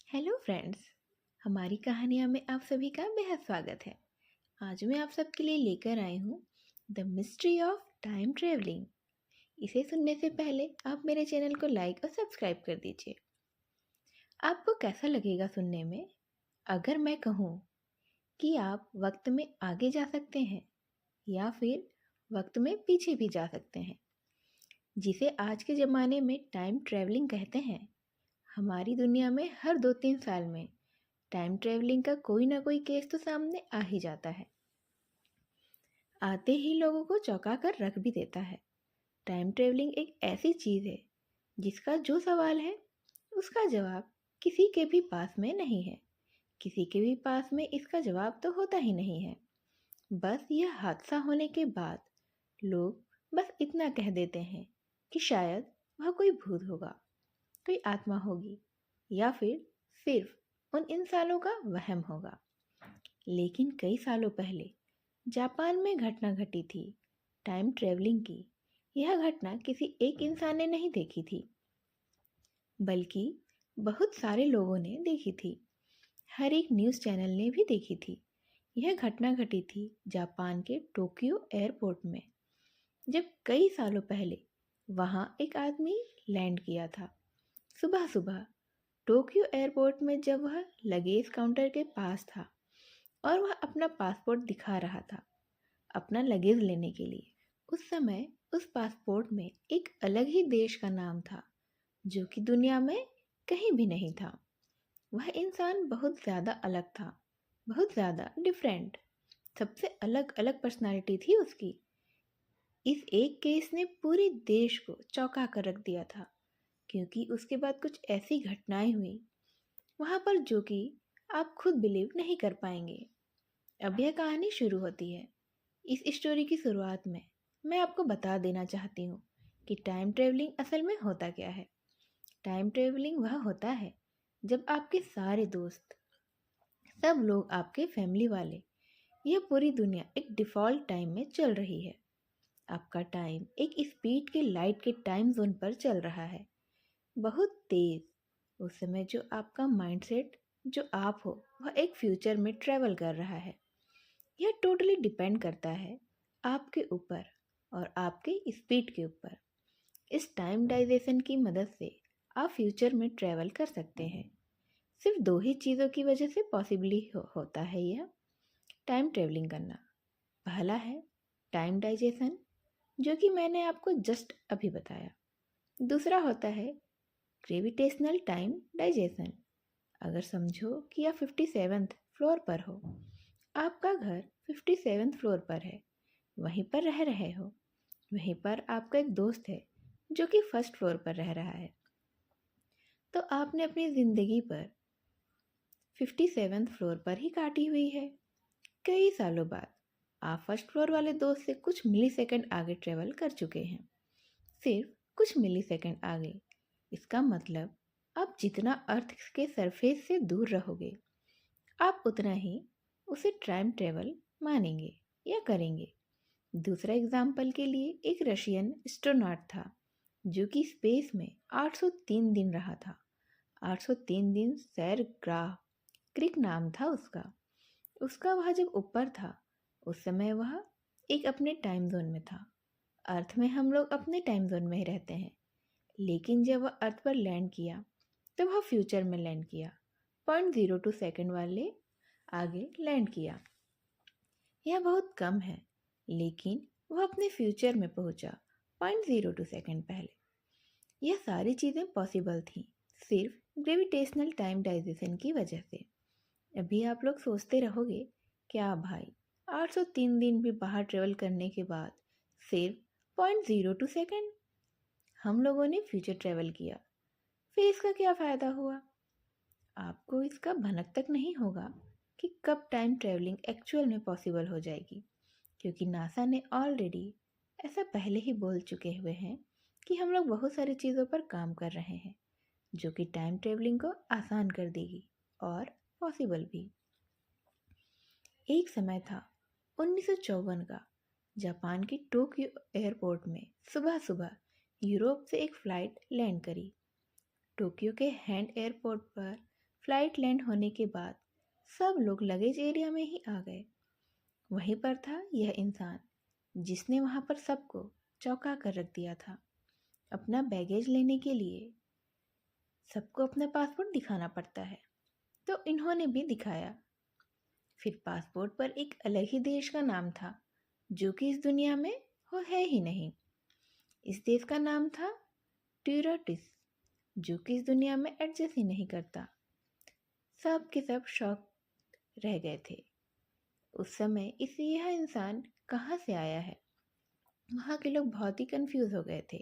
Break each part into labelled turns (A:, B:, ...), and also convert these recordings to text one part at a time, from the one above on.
A: Hello friends. हमारी कहानियाँ में आप सभी का बेहद स्वागत है। आज मैं आप सबके लिए लेकर आई हूँ the mystery of time travelling. इसे सुनने से पहले आप मेरे चैनल को लाइक और सब्सक्राइब कर दीजिए। आपको कैसा लगेगा सुनने में अगर मैं कहूँ कि आप वक्त में आगे जा सकते हैं या फिर वक्त में पीछे भी जा सकते हैं, जिसे आज के ज़माने में टाइम ट्रेवलिंग कहते हैं। हमारी दुनिया में हर 2-3 साल में टाइम ट्रेवलिंग का कोई ना कोई केस तो सामने आ ही जाता है। आते ही लोगों को चौंका कर रख भी देता है। टाइम ट्रेवलिंग एक ऐसी चीज़ है जिसका जो सवाल है उसका जवाब किसी के भी पास में नहीं है। किसी के भी पास में इसका जवाब तो होता ही नहीं है। बस यह हादसा होने के बाद लोग बस इतना कह देते हैं कि शायद वह कोई भूत होगा, कोई आत्मा होगी, या फिर सिर्फ उन इंसानों का वहम होगा। लेकिन कई सालों पहले जापान में घटना घटी थी, टाइम ट्रेवलिंग की। यह घटना किसी एक इंसान ने नहीं देखी थी, बल्कि बहुत सारे लोगों ने देखी थी। हर एक न्यूज़ चैनल ने भी देखी थी। यह घटना घटी थी जापान के टोक्यो एयरपोर्ट में, जब कई सालों पहले वहाँ एक आदमी लैंड किया था। सुबह सुबह टोक्यो एयरपोर्ट में जब वह लगेज काउंटर के पास था और वह अपना पासपोर्ट दिखा रहा था अपना लगेज लेने के लिए, उस समय उस पासपोर्ट में एक अलग ही देश का नाम था जो कि दुनिया में कहीं भी नहीं था। वह इंसान बहुत ज़्यादा अलग था, बहुत ज़्यादा डिफरेंट। सबसे अलग अलग पर्सनालिटी थी उसकी। इस एक केस ने पूरे देश को चौंका कर रख दिया था, क्योंकि उसके बाद कुछ ऐसी घटनाएं हुई वहाँ पर जो कि आप खुद बिलीव नहीं कर पाएंगे। अब यह कहानी शुरू होती है। इस स्टोरी की शुरुआत में मैं आपको बता देना चाहती हूँ कि टाइम ट्रेवलिंग असल में होता क्या है। टाइम ट्रेवलिंग वह होता है जब आपके सारे दोस्त, सब लोग, आपके फैमिली वाले, यह पूरी दुनिया एक डिफ़ॉल्ट टाइम में चल रही है। आपका टाइम एक स्पीड के लाइट के टाइम जोन पर चल रहा है, बहुत तेज़। उस समय जो आपका माइंडसेट, जो आप हो, वह एक फ्यूचर में ट्रेवल कर रहा है। यह टोटली डिपेंड करता है आपके ऊपर और आपके स्पीड के ऊपर। इस टाइम डाइजेशन की मदद से आप फ्यूचर में ट्रैवल कर सकते हैं। सिर्फ दो ही चीज़ों की वजह से पॉसिबली होता है यह टाइम ट्रेवलिंग करना। पहला है टाइम डाइजेशन, जो कि मैंने आपको जस्ट अभी बताया। दूसरा होता है ग्रेविटेशनल टाइम डाइजेशन। अगर समझो कि आप 57th फ्लोर पर हो, आपका घर 57th फ्लोर पर है, वहीं पर रह रहे हो। वहीं पर आपका एक दोस्त है जो कि फर्स्ट फ्लोर पर रह रहा है। तो आपने अपनी ज़िंदगी पर 57th फ्लोर पर ही काटी हुई है। कई सालों बाद आप फर्स्ट फ्लोर वाले दोस्त से कुछ मिली सेकेंड आगे ट्रेवल कर चुके हैं, सिर्फ कुछ मिली सेकेंड आगे। इसका मतलब आप जितना अर्थ के सरफेस से दूर रहोगे, आप उतना ही उसे टाइम ट्रेवल मानेंगे या करेंगे। दूसरा एग्जाम्पल के लिए, एक रशियन एस्ट्रोनॉट था जो कि स्पेस में 803 दिन रहा था। 803 दिन सैर ग्राह क्रिक नाम था उसका। वह जब ऊपर था उस समय वह एक अपने टाइम जोन में था। अर्थ में हम लोग अपने टाइम जोन में ही रहते हैं, लेकिन जब वह अर्थ पर लैंड किया तो वह फ्यूचर में लैंड किया। 0.02 सेकेंड वाले आगे लैंड किया। यह बहुत कम है, लेकिन वह अपने फ्यूचर में पहुंचा 0.02 सेकेंड पहले। यह सारी चीज़ें पॉसिबल थी सिर्फ ग्रेविटेशनल टाइम डाइजेशन की वजह से। अभी आप लोग सोचते रहोगे, क्या भाई 803 दिन भी बाहर ट्रेवल करने के बाद सिर्फ 0.02 सेकेंड हम लोगों ने फ्यूचर ट्रेवल किया, फिर इसका क्या फ़ायदा हुआ? आपको इसका भनक तक नहीं होगा कि कब टाइम ट्रेवलिंग एक्चुअल में पॉसिबल हो जाएगी, क्योंकि नासा ने ऑलरेडी ऐसा पहले ही बोल चुके हुए हैं कि हम लोग बहुत सारी चीज़ों पर काम कर रहे हैं जो कि टाइम ट्रेवलिंग को आसान कर देगी और पॉसिबल भी। एक समय था 1954 का, जापान के टोक्यो एयरपोर्ट में सुबह सुबह यूरोप से एक फ़्लाइट लैंड करी। टोक्यो के हैंड एयरपोर्ट पर फ्लाइट लैंड होने के बाद सब लोग लगेज एरिया में ही आ गए। वहीं पर था यह इंसान जिसने वहां पर सबको चौंका कर रख दिया था। अपना बैगेज लेने के लिए सबको अपना पासपोर्ट दिखाना पड़ता है, तो इन्होंने भी दिखाया। फिर पासपोर्ट पर एक अलग ही देश का नाम था जो कि इस दुनिया में वो है ही नहीं। इस देश का नाम था ट्यूराटिस, जो कि इस दुनिया में एडजस्ट ही नहीं करता। सब के सब शॉक रह गए थे उस समय। इस यह इंसान कहाँ से आया है? वहाँ के लोग बहुत ही कंफ्यूज हो गए थे।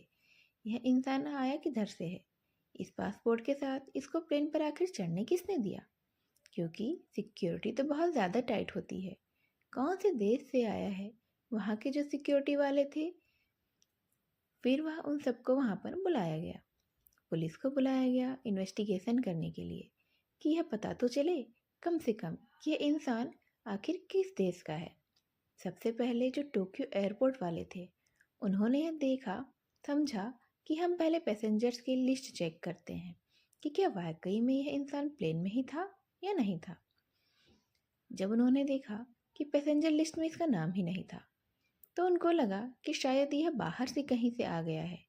A: यह इंसान आया किधर से है? इस पासपोर्ट के साथ इसको प्लेन पर आखिर चढ़ने किसने दिया? क्योंकि सिक्योरिटी तो बहुत ज़्यादा टाइट होती है। कौन से देश से आया है? वहाँ के जो सिक्योरिटी वाले थे, फिर वह उन सबको वहाँ पर बुलाया गया। पुलिस को बुलाया गया इन्वेस्टिगेशन करने के लिए कि यह पता तो चले कम से कम कि यह इंसान आखिर किस देश का है। सबसे पहले जो टोक्यो एयरपोर्ट वाले थे, उन्होंने यह देखा, समझा कि हम पहले पैसेंजर्स की लिस्ट चेक करते हैं कि क्या वाकई में यह इंसान प्लेन में ही था या नहीं था। जब उन्होंने देखा कि पैसेंजर लिस्ट में इसका नाम ही नहीं था, तो उनको लगा कि शायद यह बाहर से कहीं से आ गया है।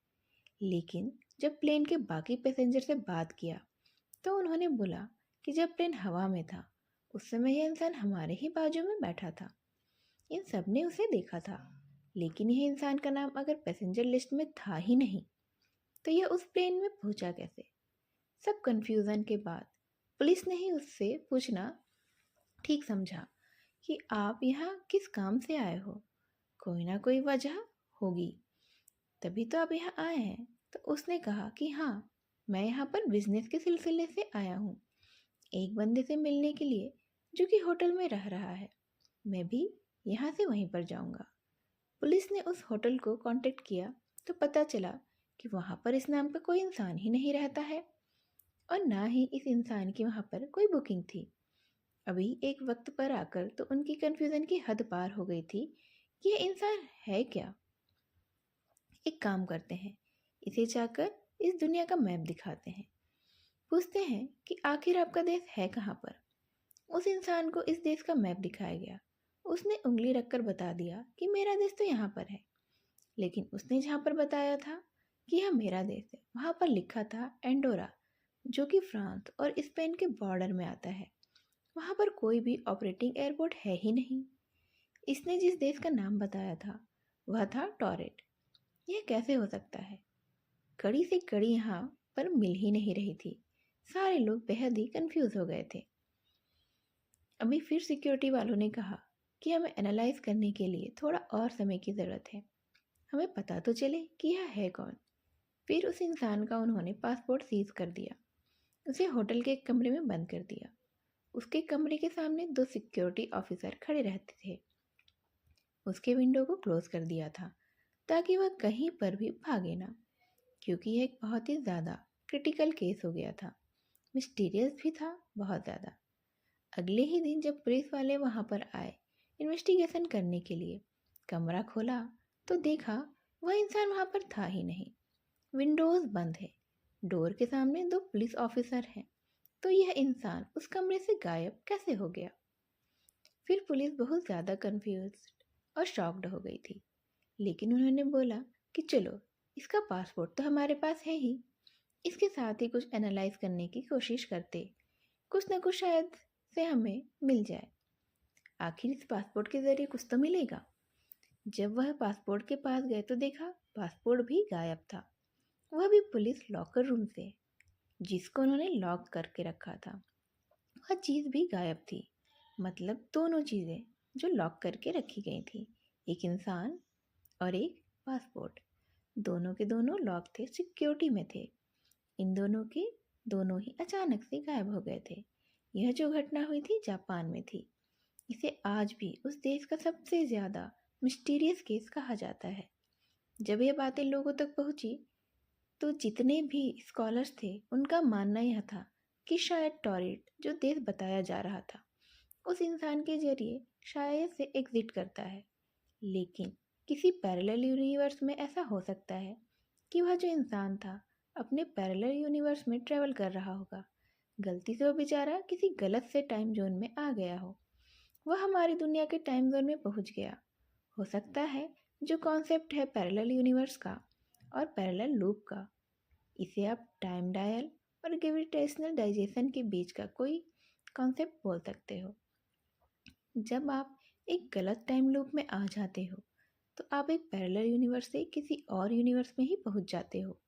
A: लेकिन जब प्लेन के बाकी पैसेंजर से बात किया, तो उन्होंने बोला कि जब प्लेन हवा में था उस समय यह इंसान हमारे ही बाजू में बैठा था। इन सब ने उसे देखा था, लेकिन यह इंसान का नाम अगर पैसेंजर लिस्ट में था ही नहीं, तो यह उस प्लेन में पहुंचा कैसे? सब कंफ्यूजन के बाद पुलिस ने ही उससे पूछना ठीक समझा कि आप यहाँ किस काम से आए हो, कोई ना कोई वजह होगी, तभी तो आप यहाँ आए हैं। तो उसने कहा कि हाँ, मैं यहाँ पर बिजनेस के सिलसिले से आया हूँ, एक बंदे से मिलने के लिए जो कि होटल में रह रहा है। मैं भी यहाँ से वहीं पर जाऊँगा। पुलिस ने उस होटल को कांटेक्ट किया तो पता चला कि वहाँ पर इस नाम का कोई इंसान ही नहीं रहता है और ना ही इस इंसान की वहाँ पर कोई बुकिंग थी। अभी एक वक्त पर आकर तो उनकी कन्फ्यूज़न की हद पार हो गई थी कि ये इंसान है क्या। एक काम करते हैं, इसे जाकर इस दुनिया का मैप दिखाते हैं, पूछते हैं कि आखिर आपका देश है कहाँ पर। उस इंसान को इस देश का मैप दिखाया गया। उसने उंगली रखकर बता दिया कि मेरा देश तो यहाँ पर है। लेकिन उसने जहाँ पर बताया था कि यह मेरा देश है, वहाँ पर लिखा था एंडोरा, जो कि फ्रांस और स्पेन के बॉर्डर में आता है। वहाँ पर कोई भी ऑपरेटिंग एयरपोर्ट है ही नहीं। इसने जिस देश का नाम बताया था वह था टॉरेट। यह कैसे हो सकता है? कड़ी से कड़ी यहाँ पर मिल ही नहीं रही थी। सारे लोग बेहद ही कंफ्यूज हो गए थे। अभी फिर सिक्योरिटी वालों ने कहा कि हमें एनालाइज करने के लिए थोड़ा और समय की ज़रूरत है, हमें पता तो चले कि यह है कौन। फिर उस इंसान का उन्होंने पासपोर्ट सीज कर दिया, उसे होटल के एक कमरे में बंद कर दिया। उसके कमरे के सामने 2 सिक्योरिटी ऑफिसर खड़े रहते थे। उसके विंडो को क्लोज कर दिया था ताकि वह कहीं पर भी भागे ना, क्योंकि यह एक बहुत ही ज़्यादा क्रिटिकल केस हो गया था। मिस्टीरियस भी था बहुत ज़्यादा। अगले ही दिन जब पुलिस वाले वहाँ पर आए इन्वेस्टिगेशन करने के लिए, कमरा खोला तो देखा वह इंसान वहाँ पर था ही नहीं। विंडोज़ बंद है, डोर के सामने 2 पुलिस ऑफिसर हैं, तो यह इंसान उस कमरे से गायब कैसे हो गया? फिर पुलिस बहुत ज़्यादा कंफ्यूज्ड और शॉक्ड हो गई थी। लेकिन उन्होंने बोला कि चलो, इसका पासपोर्ट तो हमारे पास है ही, इसके साथ ही कुछ एनालाइज करने की कोशिश करते, कुछ ना कुछ शायद से हमें मिल जाए। आखिर इस पासपोर्ट के ज़रिए कुछ तो मिलेगा। जब वह पासपोर्ट के पास गए तो देखा पासपोर्ट भी गायब था, वह भी पुलिस लॉकर रूम से, जिसको उन्होंने लॉक करके रखा था। वह चीज़ भी गायब थी। मतलब दोनों चीज़ें जो लॉक करके रखी गई थी, एक इंसान और एक पासपोर्ट, दोनों के दोनों लॉक थे, सिक्योरिटी में थे। इन दोनों के दोनों ही अचानक से गायब हो गए थे। यह जो घटना हुई थी जापान में थी। इसे आज भी उस देश का सबसे ज़्यादा मिस्टीरियस केस कहा जाता है। जब ये बातें लोगों तक पहुंची तो जितने भी स्कॉलर्स थे उनका मानना यह था कि शायद टॉरेट जो देश बताया जा रहा था उस इंसान के जरिए शायद से एग्जिट करता है। लेकिन किसी पैरेलल यूनिवर्स में ऐसा हो सकता है कि वह जो इंसान था अपने पैरेलल यूनिवर्स में ट्रेवल कर रहा होगा, गलती से वो बेचारा किसी गलत से टाइम जोन में आ गया हो, वह हमारी दुनिया के टाइम जोन में पहुंच गया। हो सकता है जो कॉन्सेप्ट है पैरेलल यूनिवर्स का और पैरेलल लूप का, इसे आप टाइम डायल और ग्रेविटेशनल डाइजेशन के बीच का कोई कॉन्सेप्ट बोल सकते हो। जब आप एक गलत टाइम लूप में आ जाते हो तो आप एक पैरेलल यूनिवर्स से किसी और यूनिवर्स में ही पहुंच जाते हो।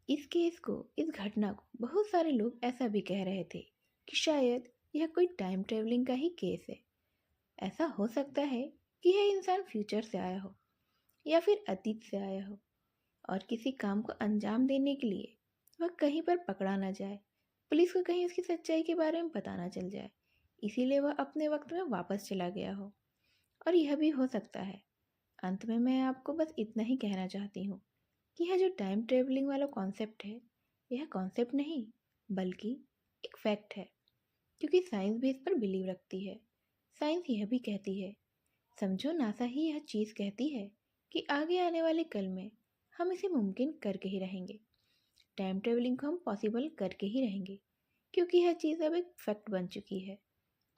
A: इस केस को, इस घटना को बहुत सारे लोग ऐसा भी कह रहे थे कि शायद यह कोई टाइम ट्रेवलिंग का ही केस है। ऐसा हो सकता है कि यह इंसान फ्यूचर से आया हो या फिर अतीत से आया हो और किसी काम को अंजाम देने के लिए वह कहीं पर पकड़ा ना जाए, पुलिस को कहीं उसकी सच्चाई के बारे में पता ना चल जाए, इसीलिए वह अपने वक्त में वापस चला गया हो। और यह भी हो सकता है, अंत में मैं आपको बस इतना ही कहना चाहती हूँ कि यह जो टाइम ट्रेवलिंग वाला कॉन्सेप्ट है, यह कॉन्सेप्ट नहीं बल्कि एक फैक्ट है, क्योंकि साइंस भी इस पर बिलीव रखती है। साइंस यह भी कहती है, समझो नासा ही यह चीज़ कहती है कि आगे आने वाले कल में हम इसे मुमकिन करके ही रहेंगे, टाइम ट्रेवलिंग को हम पॉसिबल करके ही रहेंगे, क्योंकि यह चीज़ अब एक फैक्ट बन चुकी है।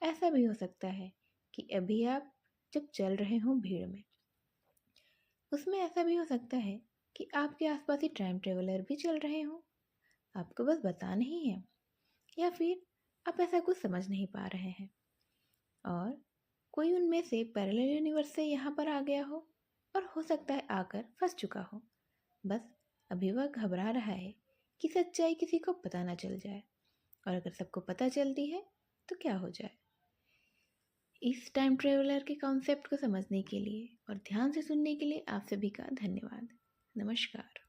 A: ऐसा भी हो सकता है कि अभी आप जब चल रहे हों भीड़ में, उसमें ऐसा भी हो सकता है कि आपके आसपास ही टाइम ट्रेवलर भी चल रहे हों, आपको बस पता नहीं है, या फिर आप ऐसा कुछ समझ नहीं पा रहे हैं और कोई उनमें से पैरेलल यूनिवर्स से यहाँ पर आ गया हो और हो सकता है आकर फंस चुका हो। बस अभी वह घबरा रहा है कि सच्चाई किसी को पता ना चल जाए, और अगर सबको पता चलती है तो क्या हो जाए। इस टाइम ट्रेवलर के कॉन्सेप्ट को समझने के लिए और ध्यान से सुनने के लिए आप सभी का धन्यवाद। नमस्कार।